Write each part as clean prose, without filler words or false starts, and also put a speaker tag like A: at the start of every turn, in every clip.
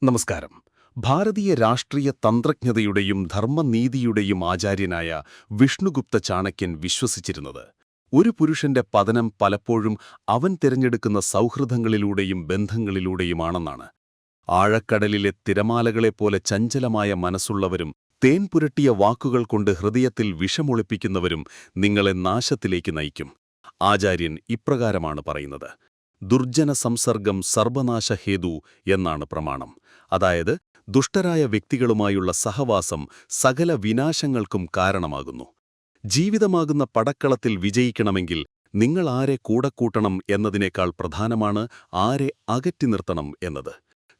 A: നമസ്കാരം. ഭാരതീയ രാഷ്ട്രീയ തന്ത്രജ്ഞതയുടെയും ധർമ്മനീതിയുടെയും ആചാര്യനായ വിഷ്ണുഗുപ്ത ചാണക്യൻ വിശ്വസിച്ചിരുന്നത് ഒരു പുരുഷന്റെ പതനം പലപ്പോഴും അവൻ തിരഞ്ഞെടുക്കുന്ന സൗഹൃദങ്ങളിലൂടെയും ബന്ധങ്ങളിലൂടെയുമാണെന്നാണ്. ആഴക്കടലിലെ തിരമാലകളെപ്പോലെ ചഞ്ചലമായ മനസ്സുള്ളവരും തേൻ പുരട്ടിയ വാക്കുകൾ കൊണ്ട് ഹൃദയത്തിൽ വിഷമൊളിപ്പിക്കുന്നവരും നിങ്ങളെ നാശത്തിലേക്ക് നയിക്കും. ആചാര്യൻ ഇപ്രകാരമാണ് പറയുന്നത്: ദുർജന സംസർഗം സർവനാശഹേതു എന്നാണ് പ്രമാണം. അതായത്, ദുഷ്ടരായ വ്യക്തികളുമായുള്ള സഹവാസം സകല വിനാശങ്ങൾക്കും കാരണമാകുന്നു. ജീവിതമാകുന്ന പടക്കളത്തിൽ വിജയിക്കണമെങ്കിൽ നിങ്ങൾ ആരെ കൂടക്കൂട്ടണം എന്നതിനേക്കാൾ പ്രധാനമാണ് ആരെ അകറ്റി നിർത്തണം എന്നത്.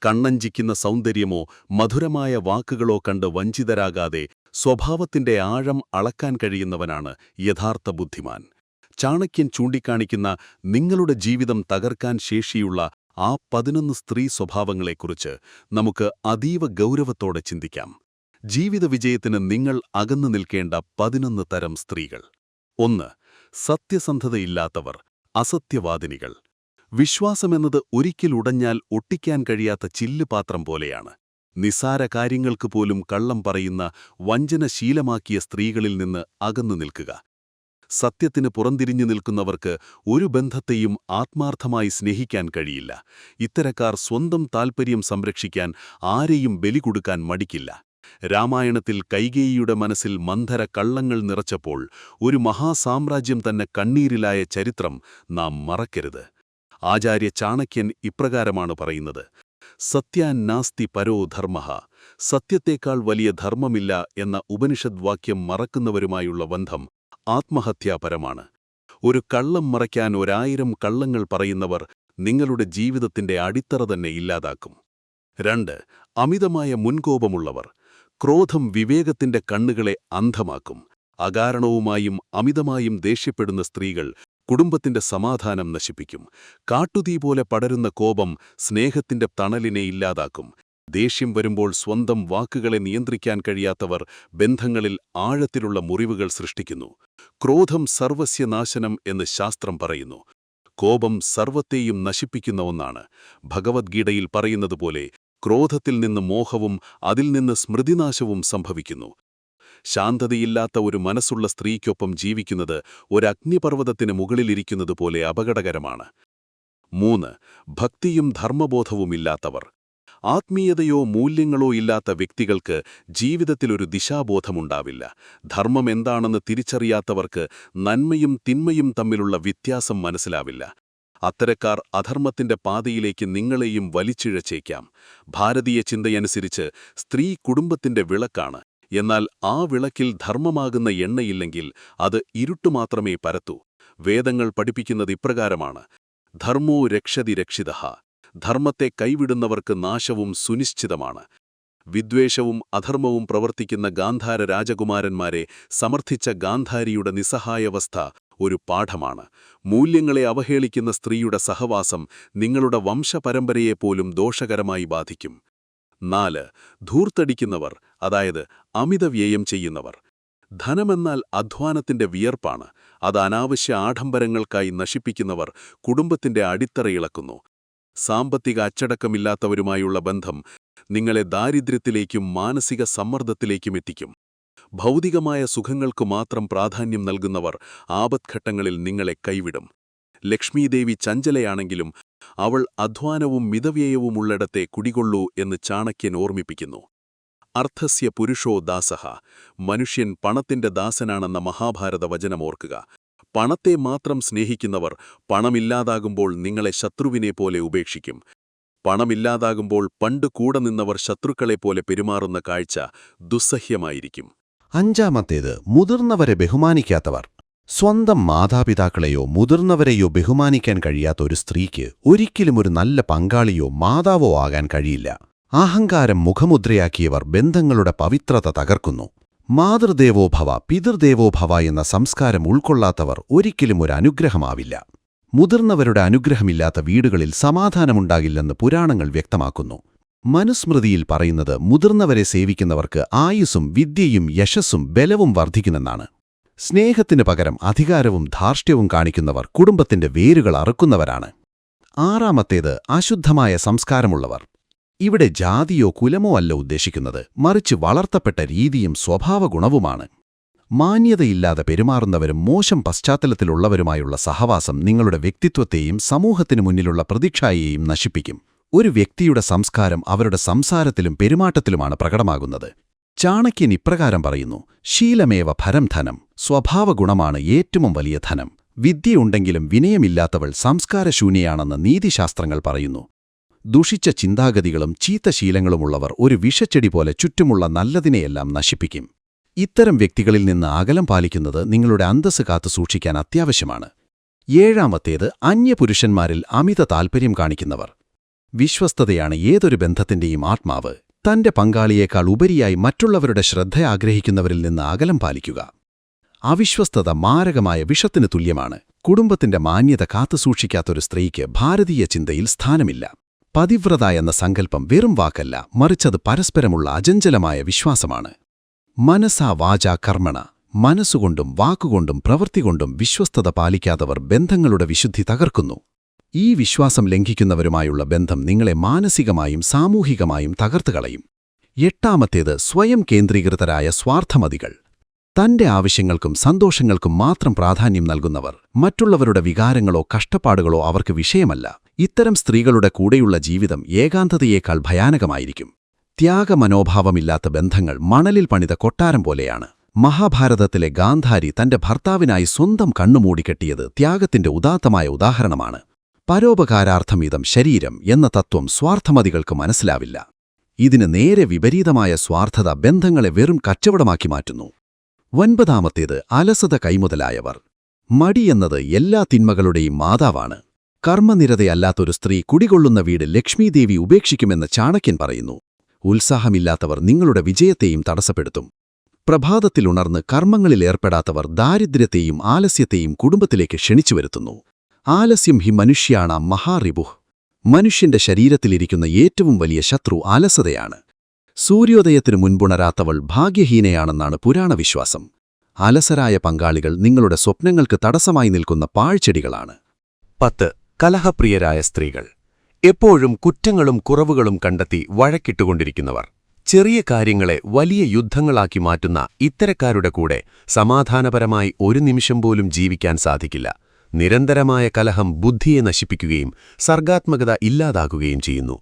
A: കണ്ണഞ്ചിക്കുന്ന സൗന്ദര്യമോ മധുരമായ വാക്കുകളോ കണ്ട് വഞ്ചിതരാകാതെ സ്വഭാവത്തിന്റെ ആഴം അളക്കാൻ കഴിയുന്നവനാണ് യഥാർത്ഥ ബുദ്ധിമാൻ. ചാണക്യൻ ചൂണ്ടിക്കാണിക്കുന്ന നിങ്ങളുടെ ജീവിതം തകർക്കാൻ ശേഷിയുള്ള ആ 11 സ്ത്രീ സ്വഭാവങ്ങളെക്കുറിച്ച് നമുക്ക് അതീവ ഗൗരവത്തോടെ ചിന്തിക്കാം. ജീവിത വിജയത്തിന് നിങ്ങൾ അകന്നു നിൽക്കേണ്ട 11 തരം സ്ത്രീകൾ. 1. സത്യസന്ധതയില്ലാത്തവർ, അസത്യവാദിനികൾ. വിശ്വാസമെന്നത് ഒരിക്കൽ ഉടഞ്ഞാൽ ഒട്ടിക്കാൻ കഴിയാത്ത ചില്ലുപാത്രം പോലെയാണ്. നിസ്സാര കാര്യങ്ങൾക്ക് പോലും കള്ളം പറയുന്ന വഞ്ചന ശീലമാക്കിയ സ്ത്രീകളിൽ നിന്ന് അകന്നു നിൽക്കുക. സത്യത്തിന് പുറംതിരിഞ്ഞു നിൽക്കുന്നവർക്ക് ഒരു ബന്ധത്തെയും ആത്മാർത്ഥമായി സ്നേഹിക്കാൻ കഴിയില്ല. ഇത്തരക്കാർ സ്വന്തം താൽപ്പര്യം സംരക്ഷിക്കാൻ ആരെയും ബലി കൊടുക്കാൻ മടിക്കില്ല. രാമായണത്തിൽ കൈകേയിയുടെ മനസ്സിൽ മന്ധര കള്ളങ്ങൾ നിറച്ചപ്പോൾ ഒരു മഹാസാമ്രാജ്യം തന്നെ കണ്ണീരിലായ ചരിത്രം നാം മറക്കരുത്. ആചാര്യ ചാണക്യൻ ഇപ്രകാരമാണ് പറയുന്നത്: സത്യാൻ നാസ്തി പരോ ധർമ്മഃ. സത്യത്തേക്കാൾ വലിയ ധർമ്മമില്ല എന്ന ഉപനിഷദ് വാക്യം മറക്കുന്നവരുമായുള്ള ബന്ധം ആത്മഹത്യാപരമാണ്. ഒരു കള്ളം മറയ്ക്കാൻ 1000 കള്ളങ്ങൾ പറയുന്നവർ നിങ്ങളുടെ ജീവിതത്തിന്റെ അടിത്തറ തന്നെ ഇല്ലാതാക്കും. 2. അമിതമായ മുൻകോപമുള്ളവർ. ക്രോധം വിവേകത്തിന്റെ കണ്ണുകളെ അന്ധമാക്കും. അകാരണവുമായും അമിതമായും ദേഷ്യപ്പെടുന്ന സ്ത്രീകൾ കുടുംബത്തിന്റെ സമാധാനം നശിപ്പിക്കും. കാട്ടുതീ പോലെ പടരുന്ന കോപം സ്നേഹത്തിന്റെ തണലിനെ ഇല്ലാതാക്കും. ദേഷ്യം വരുമ്പോൾ സ്വന്തം വാക്കുകളെ നിയന്ത്രിക്കാൻ കഴിയാത്തവർ ബന്ധങ്ങളിൽ ആഴത്തിലുള്ള മുറിവുകൾ സൃഷ്ടിക്കുന്നു. ക്രോധം സർവസ്യ നാശനം എന്ന് ശാസ്ത്രം പറയുന്നു. കോപം സർവത്തെയും നശിപ്പിക്കുന്ന ഒന്നാണ്. ഭഗവത്ഗീതയിൽ പറയുന്നതുപോലെ ക്രോധത്തിൽ നിന്ന് മോഹവും അതിൽ നിന്ന് സ്മൃതിനാശവും സംഭവിക്കുന്നു. ശാന്തതയില്ലാത്ത ഒരു മനസ്സുള്ള സ്ത്രീക്കൊപ്പം ജീവിക്കുന്നത് ഒരഗ്നിപർവ്വതത്തിന് മുകളിലിരിക്കുന്നതുപോലെ അപകടകരമാണ്. 3. ഭക്തിയും ധർമ്മബോധവുമില്ലാത്തവർ. ആത്മീയതയോ മൂല്യങ്ങളോ ഇല്ലാത്ത വ്യക്തികൾക്ക് ജീവിതത്തിലൊരു ദിശാബോധമുണ്ടാവില്ല. ധർമ്മം എന്താണെന്ന് തിരിച്ചറിയാത്തവർക്ക് നന്മയും തിന്മയും തമ്മിലുള്ള വ്യത്യാസം മനസ്സിലാവില്ല. അത്തരക്കാർ അധർമ്മത്തിന്റെ പാതയിലേക്ക് നിങ്ങളെയും വലിച്ചിഴച്ചേക്കാം. ഭാരതീയ ചിന്തയനുസരിച്ച് സ്ത്രീ കുടുംബത്തിന്റെ വിളക്കാണ്. എന്നാൽ ആ വിളക്കിൽ ധർമ്മമാകുന്ന എണ്ണയില്ലെങ്കിൽ അത് ഇരുട്ടുമാത്രമേ പരത്തൂ. വേദങ്ങൾ പഠിപ്പിക്കുന്നത് ഇപ്രകാരമാണ്: ധർമ്മോ രക്ഷതി രക്ഷിതഃ. ധർമ്മത്തെ കൈവിടുന്നവർക്ക് നാശവും സുനിശ്ചിതമാണ്. വിദ്വേഷവും അധർമ്മവും പ്രവർത്തിക്കുന്ന ഗാന്ധാര രാജകുമാരന്മാരെ സമർത്ഥിച്ച ഗാന്ധാരിയുടെ നിസ്സഹായാവസ്ഥ ഒരു പാഠമാണ്. മൂല്യങ്ങളെ അവഹേളിക്കുന്ന സ്ത്രീയുടെ സഹവാസം നിങ്ങളുടെ വംശപരമ്പരയെപ്പോലും ദോഷകരമായി ബാധിക്കും. 4. ധൂർത്തടിക്കുന്നവർ, അതായത് അമിതവ്യയം ചെയ്യുന്നവർ. ധനമെന്നാൽ അധ്വാനത്തിന്റെ വിയർപ്പാണ്. അത് അനാവശ്യ ആഡംബരങ്ങൾക്കായി നശിപ്പിക്കുന്നവർ കുടുംബത്തിന്റെ അടിത്തറ ഇളക്കുന്നു. സാമ്പത്തിക അച്ചടക്കമില്ലാത്തവരുമായുള്ള ബന്ധം നിങ്ങളെ ദാരിദ്ര്യത്തിലേക്കും മാനസിക സമ്മർദ്ദത്തിലേക്കും എത്തിക്കും. ഭൗതികമായ സുഖങ്ങൾക്കു മാത്രം പ്രാധാന്യം നൽകുന്നവർ ആപത്ഘട്ടങ്ങളിൽ നിങ്ങളെ കൈവിടും. ലക്ഷ്മീദേവി ചഞ്ചലയാണെങ്കിലും അവൾ അധ്വാനവും മിതവ്യയവും ഉള്ളിടത്തെ കുടികൊള്ളൂ എന്ന് ചാണക്യൻ ഓർമ്മിപ്പിക്കുന്നു. അർത്ഥസ്യ പുരുഷോ ദാസഃ. മനുഷ്യൻ പണത്തിന്റെ ദാസനാണെന്ന മഹാഭാരത വചനമോർക്കുക. പണത്തെ മാത്രം സ്നേഹിക്കുന്നവർ പണമില്ലാതാകുമ്പോൾ നിങ്ങളെ ശത്രുവിനെപ്പോലെ ഉപേക്ഷിക്കും. പണമില്ലാതാകുമ്പോൾ പണ്ട് കൂടെ നിന്നവർ ശത്രുക്കളെപ്പോലെ പെരുമാറുന്ന കാഴ്ച ദുസ്സഹ്യമായിരിക്കും.
B: 5. മുതിർന്നവരെ ബഹുമാനിക്കാത്തവർ. സ്വന്തം മാതാപിതാക്കളെയോ മുതിർന്നവരെയോ ബഹുമാനിക്കാൻ കഴിയാത്ത ഒരു സ്ത്രീക്ക് ഒരിക്കലും ഒരു നല്ല പങ്കാളിയോ മാതാവോ ആകാൻ കഴിയില്ല. അഹങ്കാരം മുഖമുദ്രയാക്കിയവർ ബന്ധങ്ങളുടെ പവിത്രത തകർക്കുന്നു. മാതൃദേവോഭവ പിതൃദേവോഭവ എന്ന സംസ്കാരം ഉൾക്കൊള്ളാത്തവർ ഒരിക്കലും ഒരു അനുഗ്രഹമാവില്ല. മുതിർന്നവരുടെ അനുഗ്രഹമില്ലാത്ത വീടുകളിൽ സമാധാനമുണ്ടാകില്ലെന്ന് പുരാണങ്ങൾ വ്യക്തമാക്കുന്നു. മനുസ്മൃതിയിൽ പറയുന്നത് മുതിർന്നവരെ സേവിക്കുന്നവർക്ക് ആയുസ്സും വിദ്യയും യശസ്സും ബലവും വർദ്ധിക്കുമെന്നാണ്. സ്നേഹത്തിനു പകരം അധികാരവും ധാർഷ്ട്യവും കാണിക്കുന്നവർ കുടുംബത്തിന്റെ വേരുകൾ അറുക്കുന്നവരാണ്. 6. അശുദ്ധമായ സംസ്കാരമുള്ളവർ. ഇവിടെ ജാതിയോ കുലമോ അല്ല ഉദ്ദേശിക്കുന്നത്, മറിച്ച് വളർത്തപ്പെട്ട രീതിയും സ്വഭാവഗുണവുമാണ്. മാന്യതയില്ലാതെ പെരുമാറുന്നവരും മോശം പശ്ചാത്തലത്തിലുള്ളവരുമായുള്ള സഹവാസം നിങ്ങളുടെ വ്യക്തിത്വത്തെയും സമൂഹത്തിനു മുന്നിലുള്ള പ്രതിച്ഛായയെയും നശിപ്പിക്കും. ഒരു വ്യക്തിയുടെ സംസ്കാരം അവരുടെ സംസാരത്തിലും പെരുമാറ്റത്തിലുമാണ് പ്രകടമാകുന്നത്. ചാണക്യൻ ഇപ്രകാരം പറയുന്നു: ശീലമേവ പരം ധനം. സ്വഭാവഗുണമാണ് ഏറ്റവും വലിയ ധനം. വിദ്യയുണ്ടെങ്കിലും വിനയമില്ലാത്തവൾ സംസ്കാരശൂന്യയാണെന്ന് നീതിശാസ്ത്രങ്ങൾ പറയുന്നു. ദുഷിച്ച ചിന്താഗതികളും ചീത്ത ശീലങ്ങളുമുള്ളവർ ഒരു വിഷച്ചെടി പോലെ ചുറ്റുമുള്ള നല്ലതിനെയെല്ലാം നശിപ്പിക്കും. ഇത്തരം വ്യക്തികളിൽ നിന്ന് അകലം പാലിക്കുന്നത് നിങ്ങളുടെ അന്തസ്സ് കാത്തു സൂക്ഷിക്കാൻ അത്യാവശ്യമാണ്. ഏഴാമത്തേത്, അന്യപുരുഷന്മാരിൽ അമിത താൽപ്പര്യം കാണിക്കുന്നവർ. വിശ്വസ്തതയാണ് ഏതൊരു ബന്ധത്തിന്റെയും ആത്മാവ്. തന്റെ പങ്കാളിയേക്കാൾ ഉപരിയായി മറ്റുള്ളവരുടെ ശ്രദ്ധ ആഗ്രഹിക്കുന്നവരിൽ നിന്ന് അകലം പാലിക്കുക. അവിശ്വസ്തത മാരകമായ വിഷത്തിനു തുല്യമാണ്. കുടുംബത്തിന്റെ മാന്യത കാത്തുസൂക്ഷിക്കാത്തൊരു സ്ത്രീക്ക് ഭാരതീയ ചിന്തയിൽ സ്ഥാനമില്ല. പതിവ്രത എന്ന സങ്കല്പം വെറും വാക്കല്ല, മറിച്ചത് പരസ്പരമുള്ള അചഞ്ചലമായ വിശ്വാസമാണ്. മനസാ വാചാ കർമ്മണ. മനസ്സുകൊണ്ടും വാക്കുകൊണ്ടും പ്രവൃത്തികൊണ്ടും വിശ്വസ്തത പാലിക്കാത്തവർ ബന്ധങ്ങളുടെ വിശുദ്ധി തകർക്കുന്നു. ഈ വിശ്വാസം ലംഘിക്കുന്നവരുമായുള്ള ബന്ധം നിങ്ങളെ മാനസികമായും സാമൂഹികമായും തകർത്തുകളയും. എട്ടാമത്തേത്, സ്വയം കേന്ദ്രീകൃതരായ സ്വാർത്ഥമതികൾ. തന്റെ ആവശ്യങ്ങൾക്കും സന്തോഷങ്ങൾക്കും മാത്രം പ്രാധാന്യം നൽകുന്നവർ. മറ്റുള്ളവരുടെ വികാരങ്ങളോ കഷ്ടപ്പാടുകളോ അവർക്ക് വിഷയമല്ല. ഇത്തരം സ്ത്രീകളുടെ കൂടെയുള്ള ജീവിതം ഏകാന്തതയേക്കാൾ ഭയാനകമായിരിക്കും. ത്യാഗമനോഭാവമില്ലാത്ത ബന്ധങ്ങൾ മണലിൽ പണിത കൊട്ടാരം പോലെയാണ്. മഹാഭാരതത്തിലെ ഗാന്ധാരി തന്റെ ഭർത്താവിനായി സ്വന്തം കണ്ണുമൂടിക്കെട്ടിയത് ത്യാഗത്തിന്റെ ഉദാത്തമായ ഉദാഹരണമാണ്. പരോപകാരാർത്ഥമിതം ശരീരം എന്ന തത്വം സ്വാർത്ഥമതികൾക്ക് മനസ്സിലാവില്ല. ഇതിന് നേരെ വിപരീതമായ സ്വാർത്ഥത ബന്ധങ്ങളെ വെറും കച്ചവടമാക്കി മാറ്റുന്നു. ഒൻപതാമത്തേത്, അലസത കൈമുതലായവർ. മടിയെന്നത് എല്ലാ തിന്മകളുടെയും മാതാവാണ്. കർമ്മനിരതയല്ലാത്തൊരു സ്ത്രീ കുടികൊള്ളുന്ന വീട് ലക്ഷ്മീദേവി ഉപേക്ഷിക്കുമെന്ന് ചാണക്യൻ പറയുന്നു. ഉത്സാഹമില്ലാത്തവർ നിങ്ങളുടെ വിജയത്തെയും തടസ്സപ്പെടുത്തും. പ്രഭാതത്തിലുണർന്ന് കർമ്മങ്ങളിലേർപ്പെടാത്തവർ ദാരിദ്ര്യത്തെയും ആലസ്യത്തെയും കുടുംബത്തിലേക്ക് ക്ഷണിച്ചുവരുത്തുന്നു. ആലസ്യം ഹി മനുഷ്യാണാം മഹാറിപുഃ. മനുഷ്യന്റെ ശരീരത്തിലിരിക്കുന്ന ഏറ്റവും വലിയ ശത്രു ആലസതയാണ്. സൂര്യോദയത്തിനു മുൻപുണരാത്തവൾ ഭാഗ്യഹീനയാണെന്നാണ് പുരാണവിശ്വാസം. അലസരായ പങ്കാളികൾ നിങ്ങളുടെ സ്വപ്നങ്ങൾക്ക് തടസ്സമായി നിൽക്കുന്ന പാഴ്ചെടികളാണ്.
A: 10. കലഹപ്രിയരായ സ്ത്രീകൾ. എപ്പോഴും കുറ്റങ്ങളും കുറവുകളും കണ്ടെത്തി വഴക്കിട്ടുകൊണ്ടിരിക്കുന്നവർ. ചെറിയ കാര്യങ്ങളെ വലിയ യുദ്ധങ്ങളാക്കി മാറ്റുന്ന ഇത്തരക്കാരുടെ കൂടെ സമാധാനപരമായി ഒരു നിമിഷം പോലും ജീവിക്കാൻ സാധിക്കില്ല. നിരന്തരമായ കലഹം ബുദ്ധിയെ നശിപ്പിക്കുകയും സർഗാത്മകത ഇല്ലാതാക്കുകയും ചെയ്യുന്നു.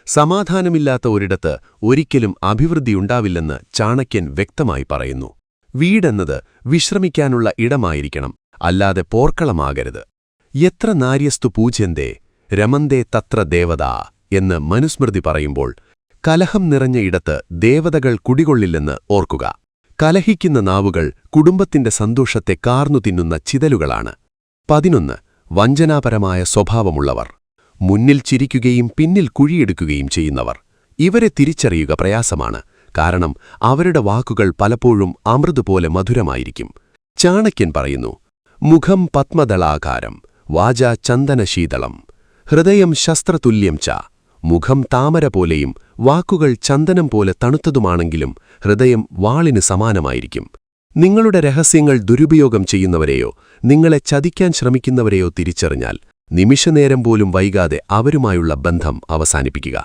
A: സമാധാനമില്ലാത്ത ഒരിടത്ത് ഒരിക്കലും അഭിവൃദ്ധിയുണ്ടാവില്ലെന്ന് ചാണക്യൻ വ്യക്തമായി പറയുന്നു. വീടെന്നത് വിശ്രമിക്കാനുള്ള ഇടമായിരിക്കണം, അല്ലാതെ പോർക്കളമാകരുത്. എത്ര നാര്യസ്തു പൂജ്യന്തേ രമന്തേ തത്ര ദേവതാ എന്ന് മനുസ്മൃതി പറയുമ്പോൾ കലഹം നിറഞ്ഞ ഇടത്ത് ദേവതകൾ കുടികൊള്ളില്ലെന്ന് ഓർക്കുക. കലഹിക്കുന്ന നാവുകൾ കുടുംബത്തിന്റെ സന്തോഷത്തെ കാർന്നു തിന്നുന്ന ചിതലുകളാണ്. 11. വഞ്ചനാപരമായ സ്വഭാവമുള്ളവർ. മുന്നിൽ ചിരിക്കുകയും പിന്നിൽ കുഴിയെടുക്കുകയും ചെയ്യുന്നവർ. ഇവരെ തിരിച്ചറിയുക പ്രയാസമാണ്. കാരണം അവരുടെ വാക്കുകൾ പലപ്പോഴും അമൃതുപോലെ മധുരമായിരിക്കും. ചാണക്യൻ പറയുന്നു: മുഖം പത്മദളാകാരം, വാച ചന്ദനശീതളം, ഹൃദയം ശസ്ത്രതുല്യം ച. മുഖം താമര പോലെയും വാക്കുകൾ ചന്ദനം പോലെ തണുത്തതുമാണെങ്കിലും ഹൃദയം വാളിന് സമാനമായിരിക്കും. നിങ്ങളുടെ രഹസ്യങ്ങൾ ദുരുപയോഗം ചെയ്യുന്നവരെയോ നിങ്ങളെ ചതിക്കാൻ ശ്രമിക്കുന്നവരെയോ തിരിച്ചറിഞ്ഞാൽ നിമിഷനേരം പോലും വൈകാതെ അവരുമായുള്ള ബന്ധം അവസാനിപ്പിക്കുക.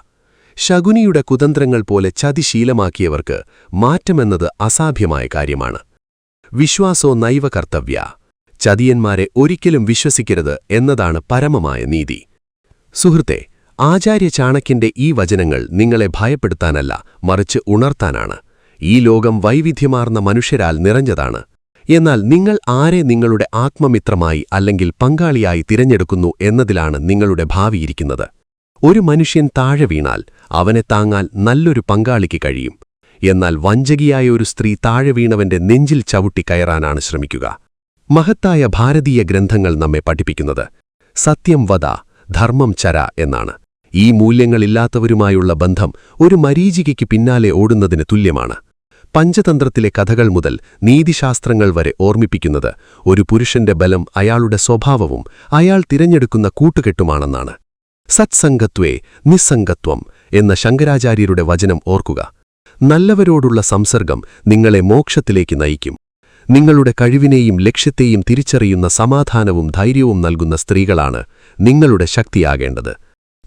A: ശകുനിയുടെ കുതന്ത്രങ്ങൾ പോലെ ചതി ശീലമാക്കിയവർക്ക് മാറ്റമെന്നത് അസാധ്യമായ കാര്യമാണ്. വിശ്വാസോ നൈവ കർത്തവ്യ. ചതിയന്മാരെ ഒരിക്കലും വിശ്വസിക്കരുത് എന്നതാണ് പരമമായ നീതി. സുഹൃത്തെ, ആചാര്യ ചാണക്യന്റെ ഈ വചനങ്ങൾ നിങ്ങളെ ഭയപ്പെടുത്താനല്ല, മറിച്ച് ഉണർത്താനാണ്. ഈ ലോകം വൈവിധ്യമാർന്ന മനുഷ്യരാൽ നിറഞ്ഞതാണ്. എന്നാൽ നിങ്ങൾ ആരെ നിങ്ങളുടെ ആത്മമിത്രമായി അല്ലെങ്കിൽ പങ്കാളിയായി തിരഞ്ഞെടുക്കുന്നു എന്നതിലാണ് നിങ്ങളുടെ ഭാവിയിരിക്കുന്നത്. ഒരു മനുഷ്യൻ താഴെ വീണാൽ അവനെ താങ്ങാൻ നല്ലൊരു പങ്കാളിക്ക് കഴിയും. എന്നാൽ വഞ്ചകിയായ ഒരു സ്ത്രീ താഴെ വീണവന്റെ നെഞ്ചിൽ ചവിട്ടി കയറാനാണ് ശ്രമിക്കുക. മഹത്തായ ഭാരതീയ ഗ്രന്ഥങ്ങൾ നമ്മെ പഠിപ്പിക്കുന്നത് സത്യം വദ, ധർമ്മം ചര എന്നാണ്. ഈ മൂല്യങ്ങളില്ലാത്തവരുമായുള്ള ബന്ധം ഒരു മരീചികയ്ക്ക് പിന്നാലെ ഓടുന്നതിന് തുല്യമാണ്. പഞ്ചതന്ത്രത്തിലെ കഥകൾ മുതൽ നീതിശാസ്ത്രങ്ങൾ വരെ ഓർമ്മിപ്പിക്കുന്നത് ഒരു പുരുഷന്റെ ബലം അയാളുടെ സ്വഭാവവും അയാൾ തിരഞ്ഞെടുക്കുന്ന കൂട്ടുകെട്ടുമാണെന്നാണ്. സത്സംഗത്വേ നിസ്സംഗത്വം എന്ന ശങ്കരാചാര്യരുടെ വചനം ഓർക്കുക. നല്ലവരോടുള്ള സംസർഗം നിങ്ങളെ മോക്ഷത്തിലേക്ക് നയിക്കും. നിങ്ങളുടെ കഴിവിനെയും ലക്ഷ്യത്തെയും തിരിച്ചറിയുന്ന സമാധാനവും ധൈര്യവും നൽകുന്ന സ്ത്രീകളാണ് നിങ്ങളുടെ ശക്തിയാകേണ്ടത്.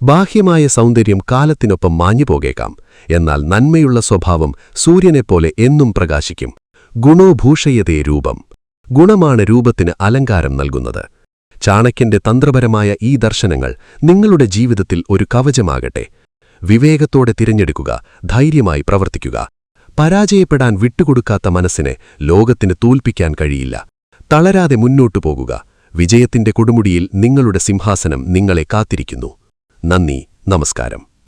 A: ബാഹ്യമായ സൗന്ദര്യം കാലത്തിനൊപ്പം മാഞ്ഞുപോകേക്കാം, എന്നാൽ നന്മയുള്ള സ്വഭാവം സൂര്യനെപ്പോലെ എന്നും പ്രകാശിക്കും. ഗുണോഭൂഷയതേ രൂപം. ഗുണമാണ് രൂപത്തിന് അലങ്കാരം നൽകുന്നത്. ചാണക്യന്റെ തന്ത്രപരമായ ഈ ദർശനങ്ങൾ നിങ്ങളുടെ ജീവിതത്തിൽ ഒരു കവചമാകട്ടെ. വിവേകത്തോടെ തിരഞ്ഞെടുക്കുക, ധൈര്യമായി പ്രവർത്തിക്കുക. പരാജയപ്പെടാൻ വിട്ടുകൊടുക്കാത്ത മനസ്സിനെ ലോകത്തിന് തോൽപ്പിക്കാൻ കഴിയില്ല. തളരാതെ മുന്നോട്ടു പോകുക. വിജയത്തിന്റെ കൊടുമുടിയിൽ നിങ്ങളുടെ സിംഹാസനം നിങ്ങളെ കാത്തിരിക്കുന്നു. നന്ദി, നമസ്കാരം.